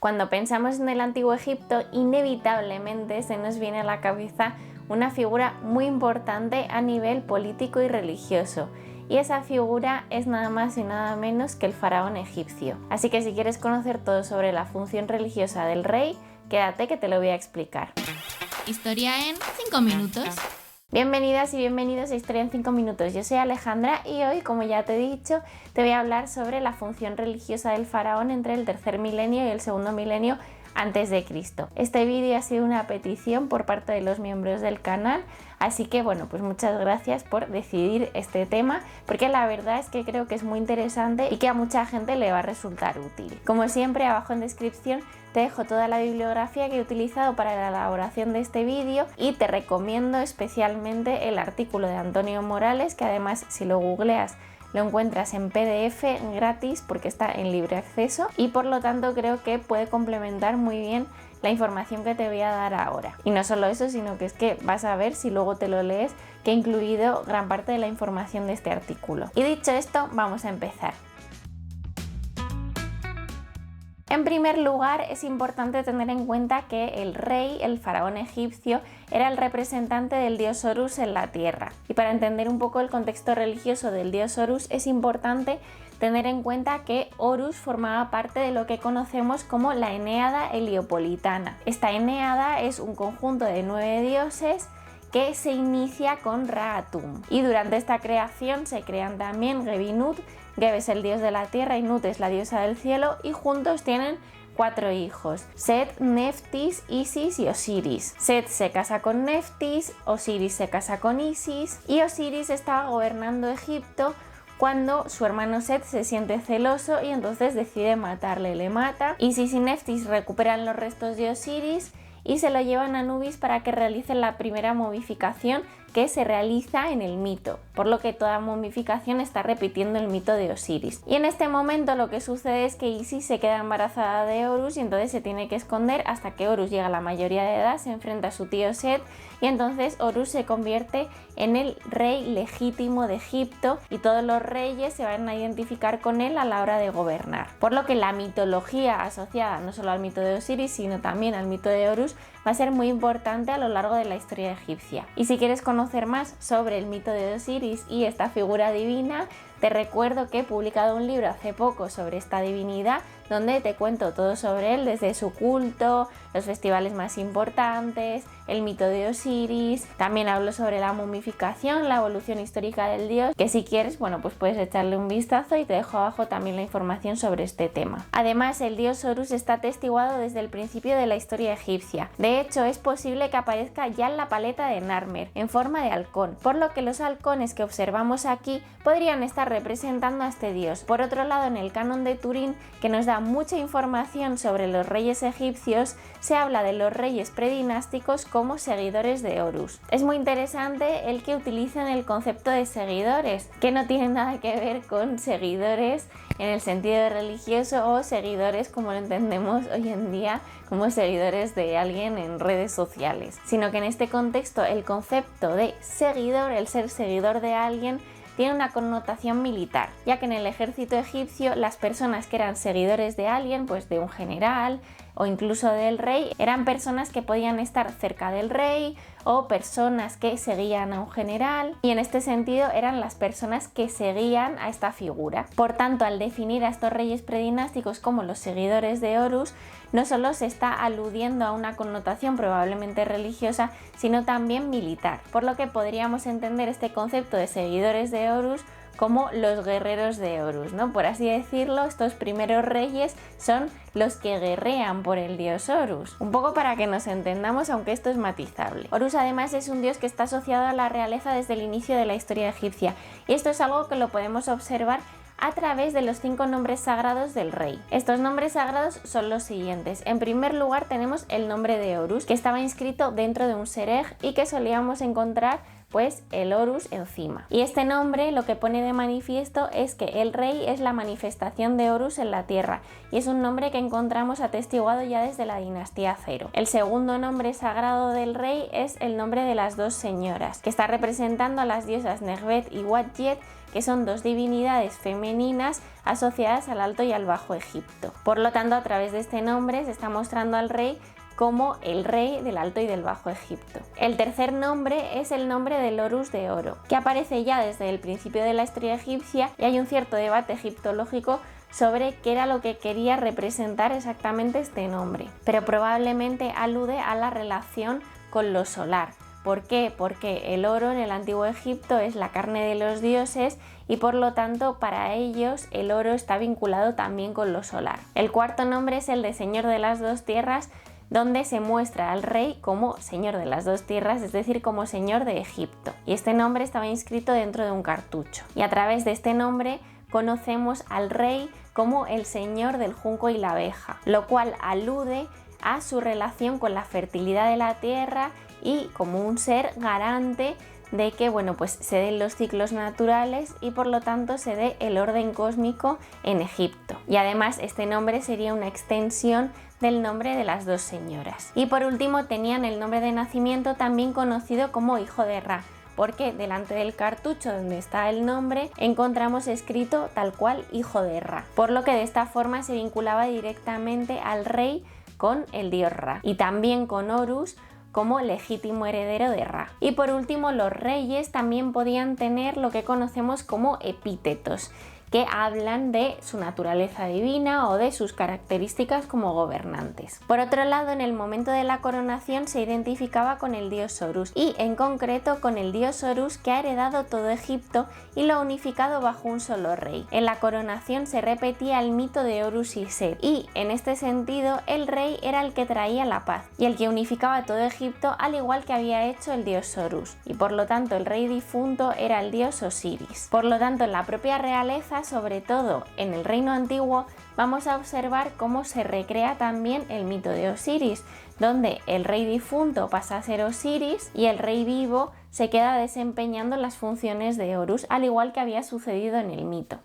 Cuando pensamos en el Antiguo Egipto, inevitablemente se nos viene a la cabeza una figura muy importante a nivel político y religioso. Y esa figura es nada más y nada menos que el faraón egipcio. Así que si quieres conocer todo sobre la función religiosa del rey, quédate que te lo voy a explicar. Historia en 5 minutos. Bienvenidas y bienvenidos a Historia en 5 minutos. Yo soy Alejandra y hoy, como ya te he dicho, te voy a hablar sobre la función religiosa del faraón entre el tercer milenio y el segundo milenio antes de Cristo. Este vídeo ha sido una petición por parte de los miembros del canal, así que bueno, pues muchas gracias por decidir este tema, porque la verdad es que creo que es muy interesante y que a mucha gente le va a resultar útil. Como siempre, abajo en descripción te dejo toda la bibliografía que he utilizado para la elaboración de este vídeo y te recomiendo especialmente el artículo de Antonio Morales, que además si lo googleas lo encuentras en PDF gratis porque está en libre acceso y por lo tanto creo que puede complementar muy bien la información que te voy a dar ahora. Y no solo eso, sino que es que vas a ver, si luego te lo lees, que he incluido gran parte de la información de este artículo. Y dicho esto, vamos a empezar. En primer lugar, es importante tener en cuenta que el rey, el faraón egipcio, era el representante del dios Horus en la tierra. Y para entender un poco el contexto religioso del dios Horus, es importante tener en cuenta que Horus formaba parte de lo que conocemos como la Eneada heliopolitana. Esta Eneada es un conjunto de 9 dioses que se inicia con Ra-Atum. Y durante esta creación se crean también Geb y Nut. Geb es el dios de la tierra y Nut es la diosa del cielo, y juntos tienen 4 hijos: Set, Neftis, Isis y Osiris. Set se casa con Neftis, Osiris se casa con Isis, y Osiris estaba gobernando Egipto cuando su hermano Set se siente celoso y entonces decide matarle, le mata. Isis y Neftis recuperan los restos de Osiris y se lo llevan a Anubis para que realicen la primera momificación que se realiza en el mito, por lo que toda momificación está repitiendo el mito de Osiris. Y en este momento lo que sucede es que Isis se queda embarazada de Horus y entonces se tiene que esconder hasta que Horus llega a la mayoría de edad, se enfrenta a su tío Set y entonces Horus se convierte en el rey legítimo de Egipto y todos los reyes se van a identificar con él a la hora de gobernar. Por lo que la mitología asociada no solo al mito de Osiris, sino también al mito de Horus va a ser muy importante a lo largo de la historia egipcia. Y si quieres conocer más sobre el mito de Osiris y esta figura divina, te recuerdo que he publicado un libro hace poco sobre esta divinidad, donde te cuento todo sobre él, desde su culto, los festivales más importantes, el mito de Osiris. También hablo sobre la momificación, la evolución histórica del dios, que si quieres, bueno, pues puedes echarle un vistazo y te dejo abajo también la información sobre este tema. Además, el dios Horus está atestiguado desde el principio de la historia egipcia. De hecho, es posible que aparezca ya en la paleta de Narmer, en forma de halcón, por lo que los halcones que observamos aquí podrían estar representando a este dios. Por otro lado, en el canon de Turín, que nos da mucha información sobre los reyes egipcios, se habla de los reyes predinásticos como seguidores de Horus. Es muy interesante el que utilicen el concepto de seguidores, que no tiene nada que ver con seguidores en el sentido religioso o seguidores como lo entendemos hoy en día como seguidores de alguien en redes sociales, sino que en este contexto el concepto de seguidor, el ser seguidor de alguien, tiene una connotación militar, ya que en el ejército egipcio las personas que eran seguidores de alguien, pues de un general o incluso del rey, eran personas que podían estar cerca del rey o personas que seguían a un general, y en este sentido eran las personas que seguían a esta figura. Por tanto, al definir a estos reyes predinásticos como los seguidores de Horus, no solo se está aludiendo a una connotación probablemente religiosa, sino también militar, por lo que podríamos entender este concepto de seguidores de Horus como los guerreros de Horus, ¿no? Por así decirlo, estos primeros reyes son los que guerrean por el dios Horus. Un poco para que nos entendamos, aunque esto es matizable. Horus además es un dios que está asociado a la realeza desde el inicio de la historia egipcia, y esto es algo que lo podemos observar a través de los 5 nombres sagrados del rey. Estos nombres sagrados son los siguientes. En primer lugar tenemos el nombre de Horus, que estaba inscrito dentro de un serej y que solíamos encontrar pues el Horus encima. Y este nombre lo que pone de manifiesto es que el rey es la manifestación de Horus en la tierra, y es un nombre que encontramos atestiguado ya desde la dinastía Cero. El segundo nombre sagrado del rey es el nombre de las dos señoras, que está representando a las diosas Nekhbet y Wadjet, que son dos divinidades femeninas asociadas al Alto y al Bajo Egipto. Por lo tanto, a través de este nombre se está mostrando al rey como el rey del Alto y del Bajo Egipto. El tercer nombre es el nombre del Horus de oro, que aparece ya desde el principio de la historia egipcia, y hay un cierto debate egiptológico sobre qué era lo que quería representar exactamente este nombre, pero probablemente alude a la relación con lo solar. ¿Por qué? Porque el oro en el antiguo Egipto es la carne de los dioses y por lo tanto para ellos el oro está vinculado también con lo solar. El cuarto nombre es el de Señor de las Dos Tierras, donde se muestra al rey como Señor de las Dos Tierras, es decir, como Señor de Egipto. Y este nombre estaba inscrito dentro de un cartucho. Y a través de este nombre conocemos al rey como el Señor del junco y la abeja, lo cual alude a su relación con la fertilidad de la tierra y como un ser garante de que pues se den los ciclos naturales y por lo tanto se dé el orden cósmico en Egipto. Y además este nombre sería una extensión del nombre de las dos señoras. Y por último tenían el nombre de nacimiento también conocido como hijo de Ra, porque delante del cartucho donde está el nombre encontramos escrito tal cual hijo de Ra, por lo que de esta forma se vinculaba directamente al rey con el dios Ra y también con Horus como legítimo heredero de Ra. Y por último, los reyes también podían tener lo que conocemos como epítetos, que hablan de su naturaleza divina o de sus características como gobernantes. Por otro lado, en el momento de la coronación se identificaba con el dios Horus y en concreto con el dios Horus que ha heredado todo Egipto y lo ha unificado bajo un solo rey. En la coronación se repetía el mito de Horus y Set y en este sentido el rey era el que traía la paz y el que unificaba todo Egipto, al igual que había hecho el dios Horus, y por lo tanto el rey difunto era el dios Osiris. Por lo tanto, en la propia realeza, sobre todo en el reino antiguo, vamos a observar cómo se recrea también el mito de Osiris, donde el rey difunto pasa a ser Osiris y el rey vivo se queda desempeñando las funciones de Horus, al igual que había sucedido en el mito.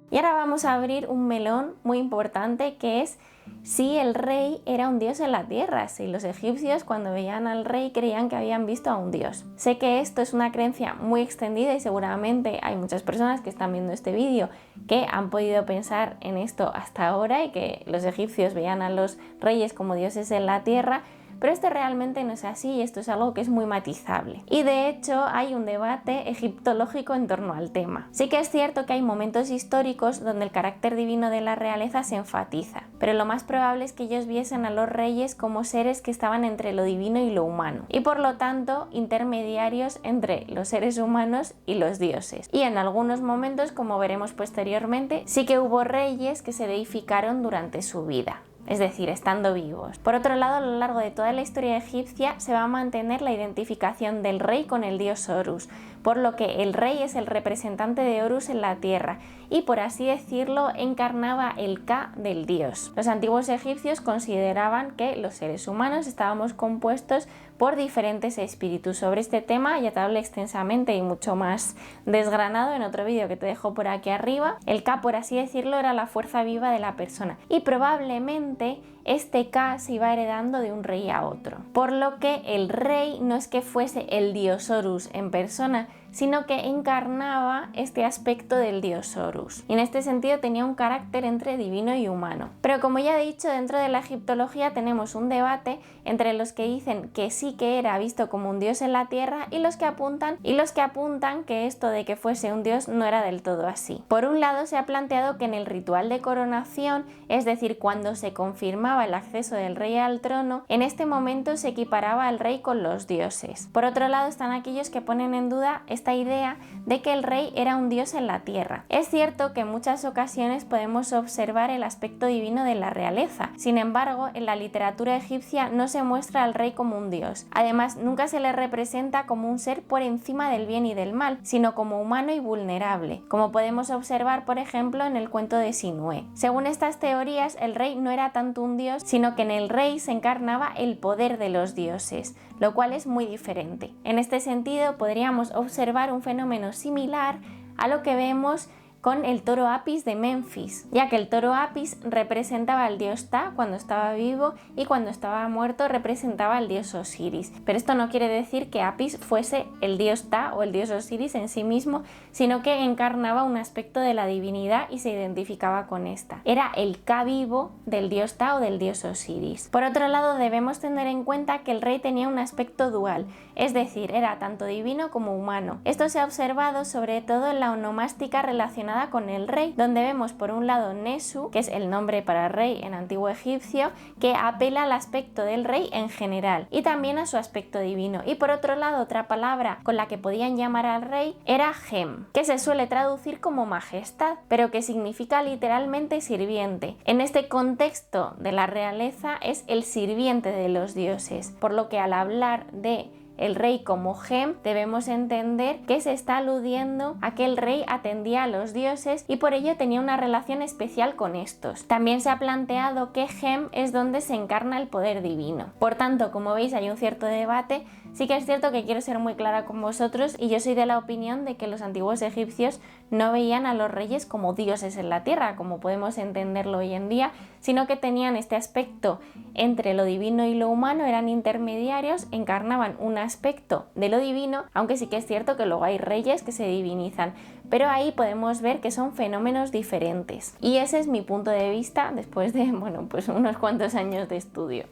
Y ahora vamos a abrir un melón muy importante, que es si el rey era un dios en la tierra, si los egipcios cuando veían al rey creían que habían visto a un dios. Sé que esto es una creencia muy extendida y seguramente hay muchas personas que están viendo este vídeo que han podido pensar en esto hasta ahora y que los egipcios veían a los reyes como dioses en la tierra, pero esto realmente no es así y esto es algo que es muy matizable. Y de hecho hay un debate egiptológico en torno al tema. Sí que es cierto que hay momentos históricos donde el carácter divino de la realeza se enfatiza, pero lo más probable es que ellos viesen a los reyes como seres que estaban entre lo divino y lo humano, y por lo tanto intermediarios entre los seres humanos y los dioses. Y en algunos momentos, como veremos posteriormente, sí que hubo reyes que se deificaron durante su vida, es decir, estando vivos. Por otro lado, a lo largo de toda la historia egipcia se va a mantener la identificación del rey con el dios Horus, por lo que el rey es el representante de Horus en la tierra y, por así decirlo, encarnaba el Ka del dios. Los antiguos egipcios consideraban que los seres humanos estábamos compuestos por diferentes espíritus. Sobre este tema ya te hablé extensamente y mucho más desgranado en otro vídeo que te dejo por aquí arriba. El Ka, por así decirlo, era la fuerza viva de la persona y probablemente este Ka se iba heredando de un rey a otro, por lo que el rey no es que fuese el dios Horus en persona, sino que encarnaba este aspecto del dios Horus. Y en este sentido tenía un carácter entre divino y humano. Pero como ya he dicho, dentro de la egiptología tenemos un debate entre los que dicen que sí que era visto como un dios en la tierra y los que apuntan que esto de que fuese un dios no era del todo así. Por un lado, se ha planteado que en el ritual de coronación, es decir, cuando se confirmaba el acceso del rey al trono, en este momento se equiparaba al rey con los dioses. Por otro lado, están aquellos que ponen en duda esta idea de que el rey era un dios en la tierra. Es cierto que en muchas ocasiones podemos observar el aspecto divino de la realeza, sin embargo, en la literatura egipcia no se muestra al rey como un dios. Además, nunca se le representa como un ser por encima del bien y del mal, sino como humano y vulnerable, como podemos observar, por ejemplo, en el cuento de Sinué. Según estas teorías, el rey no era tanto un dios, sino que en el rey se encarnaba el poder de los dioses, lo cual es muy diferente. En este sentido, podríamos observar un fenómeno similar a lo que vemos con el toro Apis de Menfis, ya que el toro Apis representaba al dios Ta cuando estaba vivo y cuando estaba muerto representaba al dios Osiris. Pero esto no quiere decir que Apis fuese el dios Ta o el dios Osiris en sí mismo, sino que encarnaba un aspecto de la divinidad y se identificaba con esta. Era el Ka vivo del dios Ta o del dios Osiris. Por otro lado, debemos tener en cuenta que el rey tenía un aspecto dual, es decir, era tanto divino como humano. Esto se ha observado sobre todo en la onomástica relacionada con el rey, donde vemos por un lado Nesu, que es el nombre para rey en antiguo egipcio, que apela al aspecto del rey en general y también a su aspecto divino, y por otro lado otra palabra con la que podían llamar al rey era Gem, que se suele traducir como majestad, pero que significa literalmente sirviente. En este contexto de la realeza es el sirviente de los dioses, por lo que al hablar de el rey como Gem, debemos entender que se está aludiendo a que el rey atendía a los dioses y por ello tenía una relación especial con estos. También se ha planteado que Gem es donde se encarna el poder divino. Por tanto, como veis, hay un cierto debate. Sí que es cierto que quiero ser muy clara con vosotros y yo soy de la opinión de que los antiguos egipcios no veían a los reyes como dioses en la tierra, como podemos entenderlo hoy en día, sino que tenían este aspecto entre lo divino y lo humano, eran intermediarios, encarnaban un aspecto de lo divino, aunque sí que es cierto que luego hay reyes que se divinizan, pero ahí podemos ver que son fenómenos diferentes. Y ese es mi punto de vista después de, pues unos cuantos años de estudio.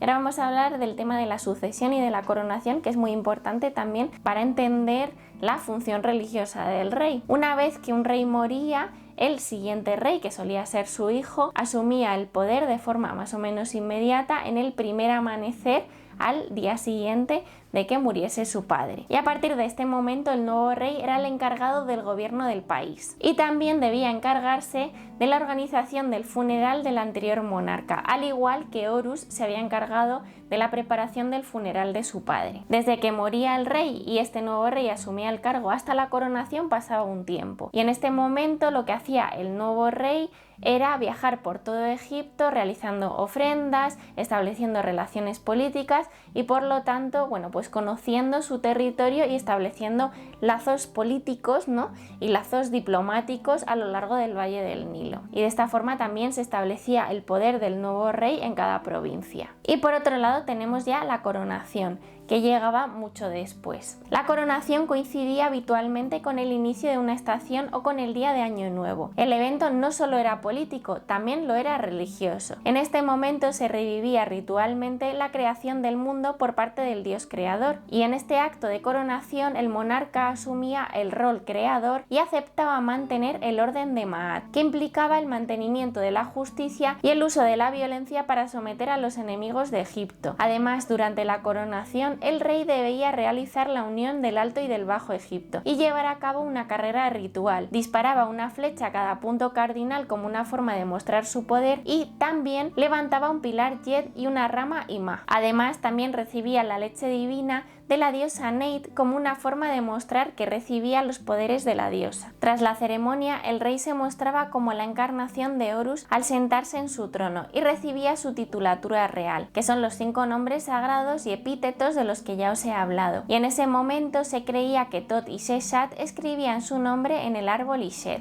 Y ahora vamos a hablar del tema de la sucesión y de la coronación, que es muy importante también para entender la función religiosa del rey. Una vez que un rey moría, el siguiente rey, que solía ser su hijo, asumía el poder de forma más o menos inmediata en el primer amanecer al día siguiente de que muriese su padre. Y a partir de este momento el nuevo rey era el encargado del gobierno del país y también debía encargarse de la organización del funeral del anterior monarca, al igual que Horus se había encargado de la preparación del funeral de su padre. Desde que moría el rey y este nuevo rey asumía el cargo hasta la coronación pasaba un tiempo, y en este momento lo que hacía el nuevo rey era viajar por todo Egipto realizando ofrendas, estableciendo relaciones políticas y por lo tanto, pues conociendo su territorio y estableciendo lazos políticos, ¿no? Y lazos diplomáticos a lo largo del Valle del Nilo. Y de esta forma también se establecía el poder del nuevo rey en cada provincia. Y por otro lado tenemos ya la coronación, que llegaba mucho después. La coronación coincidía habitualmente con el inicio de una estación o con el día de Año Nuevo. El evento no solo era político, también lo era religioso. En este momento se revivía ritualmente la creación del mundo por parte del dios creador, y en este acto de coronación el monarca asumía el rol creador y aceptaba mantener el orden de Maat, que implicaba el mantenimiento de la justicia y el uso de la violencia para someter a los enemigos de Egipto. Además, durante la coronación el rey debía realizar la unión del Alto y del Bajo Egipto y llevar a cabo una carrera ritual. Disparaba una flecha a cada punto cardinal como una forma de mostrar su poder y también levantaba un pilar Yed y una rama Ima. Además, también recibía la leche divina de la diosa Neit como una forma de mostrar que recibía los poderes de la diosa. Tras la ceremonia, el rey se mostraba como la encarnación de Horus al sentarse en su trono y recibía su titulatura real, que son los 5 nombres sagrados y epítetos de los que ya os he hablado. Y en ese momento se creía que Tot y Sheshat escribían su nombre en el árbol Ished.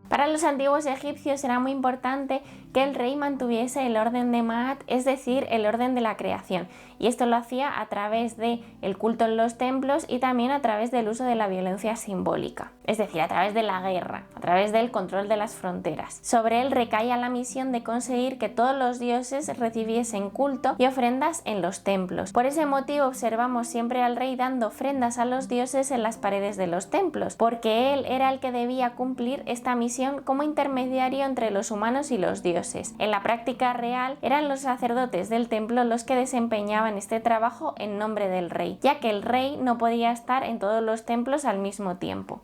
Para los antiguos egipcios era muy importante que el rey mantuviese el orden de Maat, es decir, el orden de la creación, y esto lo hacía a través del culto en los templos y también a través del uso de la violencia simbólica, es decir, a través de la guerra, a través del control de las fronteras. Sobre él recaía la misión de conseguir que todos los dioses recibiesen culto y ofrendas en los templos. Por ese motivo observamos siempre al rey dando ofrendas a los dioses en las paredes de los templos, porque él era el que debía cumplir esta misión como intermediario entre los humanos y los dioses. dioses. En la práctica real eran los sacerdotes del templo los que desempeñaban este trabajo en nombre del rey, ya que el rey no podía estar en todos los templos al mismo tiempo.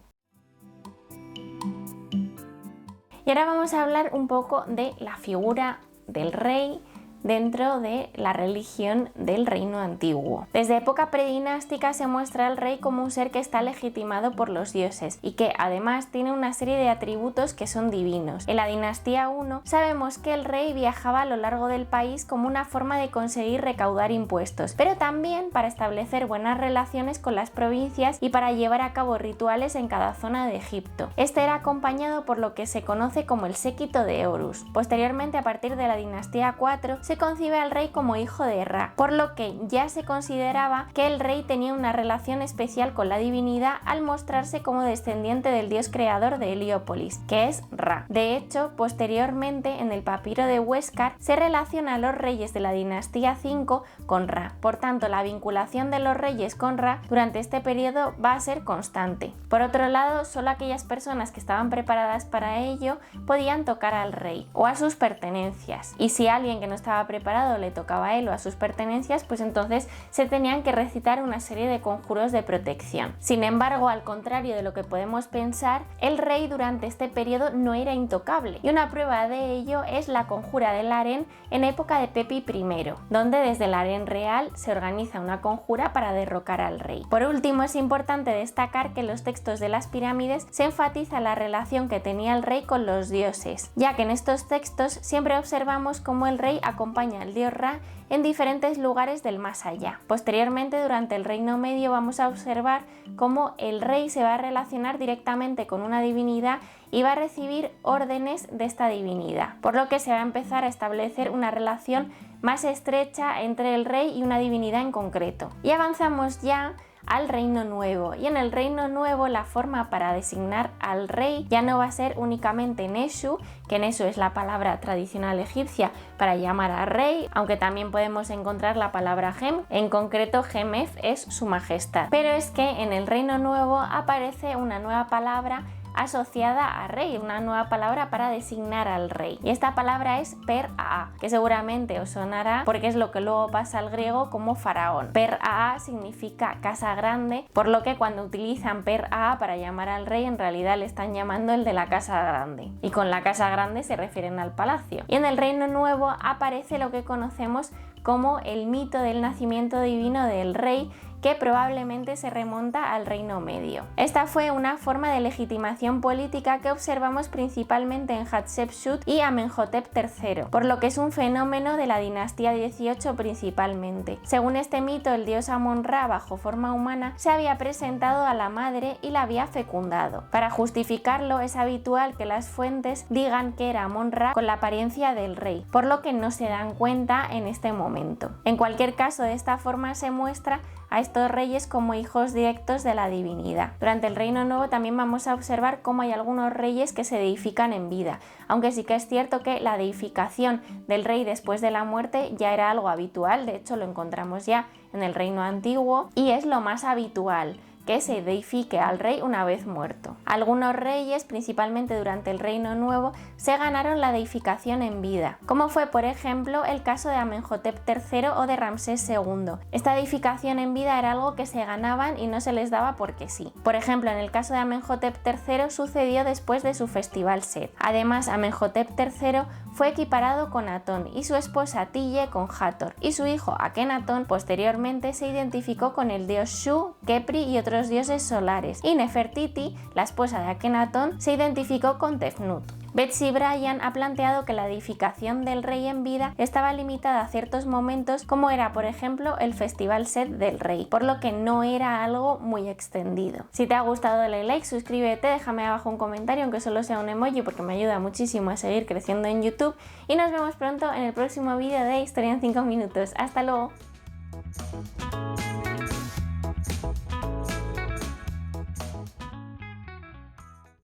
Y ahora vamos a hablar un poco de la figura del rey dentro de la religión del reino antiguo. Desde época predinástica se muestra al rey como un ser que está legitimado por los dioses y que además tiene una serie de atributos que son divinos. En la dinastía I sabemos que el rey viajaba a lo largo del país como una forma de conseguir recaudar impuestos, pero también para establecer buenas relaciones con las provincias y para llevar a cabo rituales en cada zona de Egipto. Este era acompañado por lo que se conoce como el séquito de Horus. Posteriormente, a partir de la dinastía IV, se concibe al rey como hijo de Ra, por lo que ya se consideraba que el rey tenía una relación especial con la divinidad al mostrarse como descendiente del dios creador de Heliópolis, que es Ra. De hecho, posteriormente en el papiro de Huéscar se relaciona a los reyes de la dinastía V con Ra. Por tanto, la vinculación de los reyes con Ra durante este periodo va a ser constante. Por otro lado, solo aquellas personas que estaban preparadas para ello podían tocar al rey o a sus pertenencias, y si alguien que no estaba preparado le tocaba a él o a sus pertenencias, pues entonces se tenían que recitar una serie de conjuros de protección. Sin embargo, al contrario de lo que podemos pensar, el rey durante este periodo no era intocable, y una prueba de ello es la conjura del harén en época de Pepi I, donde desde el harén real se organiza una conjura para derrocar al rey. Por último, es importante destacar que en los textos de las pirámides se enfatiza la relación que tenía el rey con los dioses, ya que en estos textos siempre observamos cómo el rey acompaña al dios Ra en diferentes lugares del más allá. Posteriormente, durante el Reino Medio, vamos a observar cómo el rey se va a relacionar directamente con una divinidad y va a recibir órdenes de esta divinidad, por lo que se va a empezar a establecer una relación más estrecha entre el rey y una divinidad en concreto. Y avanzamos ya al Reino Nuevo, y en el Reino Nuevo la forma para designar al rey ya no va a ser únicamente Neshu, que Neshu es la palabra tradicional egipcia para llamar al rey, aunque también podemos encontrar la palabra Gem, en concreto Gemef es su majestad. Pero es que en el Reino Nuevo aparece una nueva palabra asociada a rey, una nueva palabra para designar al rey, y esta palabra es Per-Aa, que seguramente os sonará porque es lo que luego pasa al griego como faraón. Per-Aa significa casa grande, por lo que cuando utilizan Per-Aa para llamar al rey en realidad le están llamando el de la casa grande, y con la casa grande se refieren al palacio. Y en el Reino Nuevo aparece lo que conocemos como el mito del nacimiento divino del rey, que probablemente se remonta al Reino Medio. Esta fue una forma de legitimación política que observamos principalmente en Hatshepsut y Amenhotep III, por lo que es un fenómeno de la dinastía XVIII principalmente. Según este mito, el dios Amon-Ra, bajo forma humana, se había presentado a la madre y la había fecundado. Para justificarlo, es habitual que las fuentes digan que era Amon-Ra con la apariencia del rey, por lo que no se dan cuenta en este momento. En cualquier caso, de esta forma se muestra a estos reyes como hijos directos de la divinidad. Durante el Reino Nuevo también vamos a observar cómo hay algunos reyes que se deifican en vida, aunque sí que es cierto que la deificación del rey después de la muerte ya era algo habitual. De hecho lo encontramos ya en el Reino Antiguo y es lo más habitual que se deifique al rey una vez muerto. Algunos reyes, principalmente durante el Reino Nuevo, se ganaron la deificación en vida, como fue por ejemplo el caso de Amenhotep III o de Ramsés II. Esta deificación en vida era algo que se ganaban y no se les daba porque sí. Por ejemplo, en el caso de Amenhotep III sucedió después de su festival Set. Además, Amenhotep III fue equiparado con Atón y su esposa Tille con Hathor, y su hijo Akenatón posteriormente se identificó con el dios Shu, Khepri y otros dioses solares, y Nefertiti, la esposa de Akenatón, se identificó con Tefnut. Betsy Bryan ha planteado que la deificación del rey en vida estaba limitada a ciertos momentos, como era por ejemplo el festival Set del rey, por lo que no era algo muy extendido. Si te ha gustado dale like, suscríbete, déjame abajo un comentario aunque solo sea un emoji porque me ayuda muchísimo a seguir creciendo en YouTube, y nos vemos pronto en el próximo vídeo de Historia en 5 minutos. ¡Hasta luego!